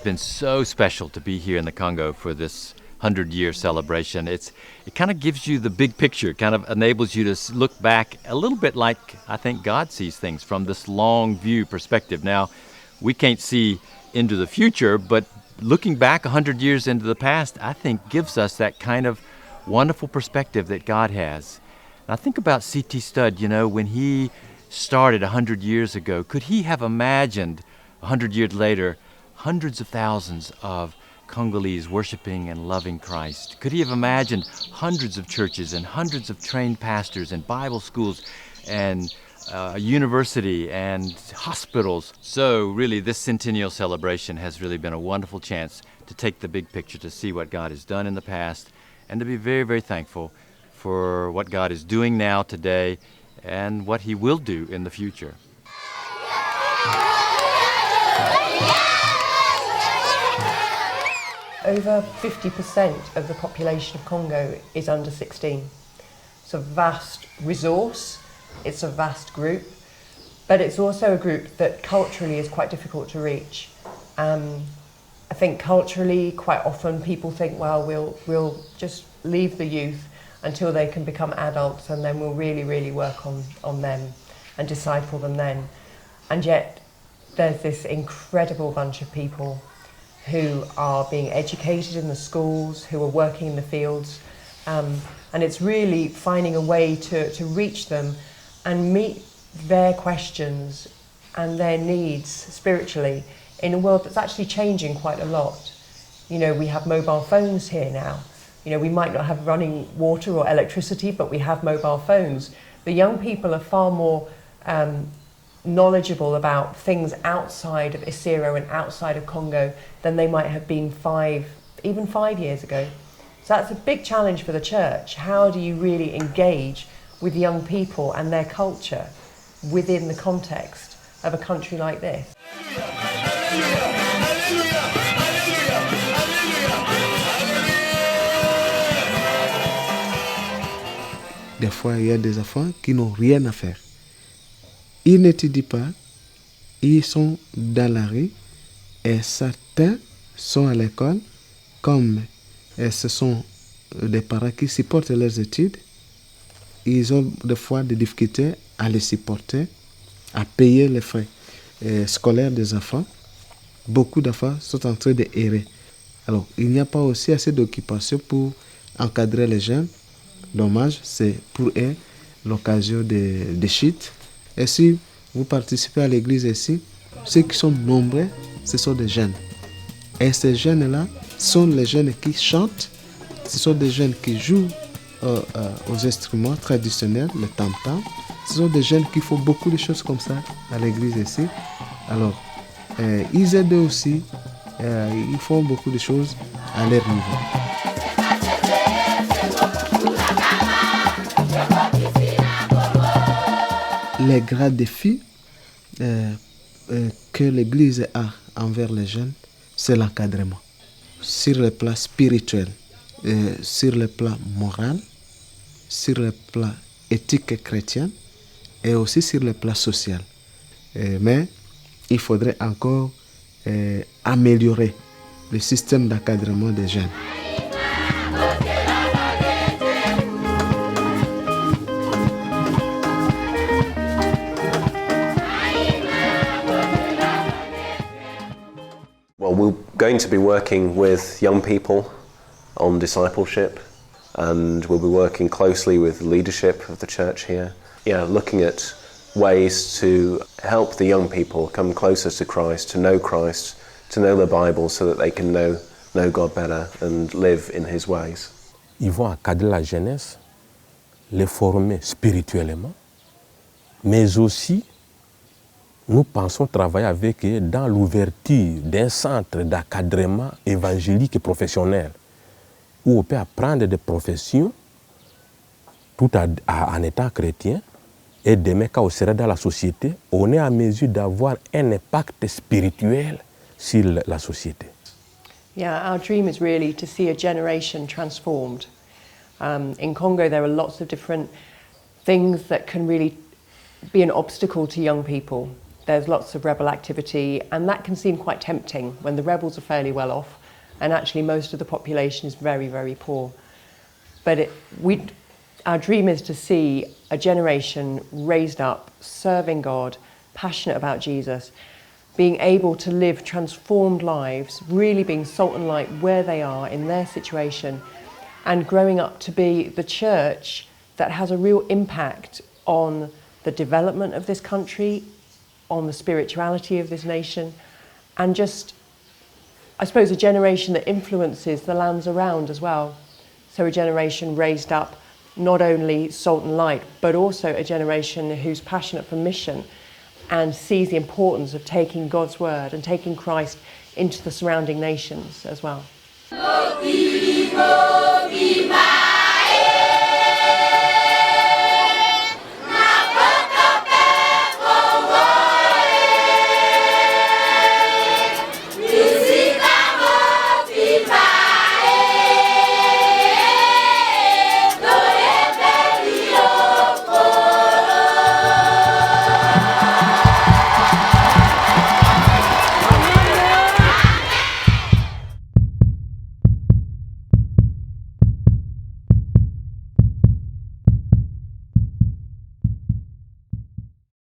been so special to be here in the Congo for this 100-year celebration. It kind of gives you the big picture, kind of enables you to look back a little bit like I think God sees things from this long view perspective. Now, we can't see into the future, but looking back 100 years into the past, I think gives us that kind of wonderful perspective that God has. And I think about C.T. Studd, when he started 100 years ago, could he have imagined 100 years later hundreds of thousands of Congolese worshiping and loving Christ? Could he have imagined hundreds of churches and hundreds of trained pastors and Bible schools and a university and hospitals? So really, this Centennial celebration has really been a wonderful chance to take the big picture, to see what God has done in the past, and to be very, very thankful for what God is doing now today and what he will do in the future. Over 50% of the population of Congo is under 16. It's a vast resource, it's a vast group, but it's also a group that culturally is quite difficult to reach. I think culturally, quite often people think, well, we'll just leave the youth until they can become adults, and then we'll really, really work on them and disciple them then. And yet there's this incredible bunch of people who are being educated in the schools, who are working in the fields, and it's really finding a way to reach them and meet their questions and their needs spiritually in a world that's actually changing quite a lot. We have mobile phones here now. We might not have running water or electricity, but we have mobile phones. The young people are far more knowledgeable about things outside of Isiro and outside of Congo than they might have been 5 years ago. So that's a big challenge for the church. How do you really engage with young people and their culture within the context of a country like this? Des fois, il y a des enfants qui n'ont rien à faire. Ils n'étudient pas, ils sont dans la rue, et certains sont à l'école, comme ce sont des parents qui supportent leurs études, ils ont des fois des difficultés à les supporter, à payer les frais scolaires des enfants. Beaucoup d'enfants sont en train d'errer. Alors, il n'y a pas aussi assez d'occupation pour encadrer les jeunes. Dommage, c'est pour eux l'occasion de chute. Et si vous participez à l'église ici, ceux qui sont nombreux, ce sont des jeunes. Et ces jeunes-là sont les jeunes qui chantent, ce sont des jeunes qui jouent aux instruments traditionnels, le tam-tam. Ce sont des jeunes qui font beaucoup de choses comme ça à l'église ici. Alors, ils aident aussi, ils font beaucoup de choses à leur niveau. Les grands défis que l'Église a envers les jeunes, c'est l'encadrement. Sur le plan spirituel, sur le plan moral, sur le plan éthique et chrétien, et aussi sur le plan social. Mais il faudrait encore améliorer le système d'encadrement des jeunes. Well, we're going to be working with young people on discipleship, and we'll be working closely with the leadership of the church here. Looking at ways to help the young people come closer to Christ, to know the Bible, so that they can know God better and live in His ways. Ils vont encadrer la jeunesse, les former spirituellement, mais aussi nous pensons travailler avec eux dans l'ouverture d'un centre d'encadrement évangélique et professionnel où on peut apprendre des professions tout en étant chrétien, et demain quand on sera dans la société, on est à mesure d'avoir un impact spirituel sur la société. Yeah, our dream is really to see a generation transformed. In Congo, there are lots of different things that can really be an obstacle to young people there's lots of rebel activity, and that can seem quite tempting when the rebels are fairly well off and actually most of the population is very, very poor. But our dream is to see a generation raised up, serving God, passionate about Jesus, being able to live transformed lives, really being salt and light where they are in their situation, and growing up to be the church that has a real impact on the development of this country, on the spirituality of this nation, and just, I suppose, a generation that influences the lands around as well. So a generation raised up not only salt and light, but also a generation who's passionate for mission and sees the importance of taking God's word and taking Christ into the surrounding nations as well.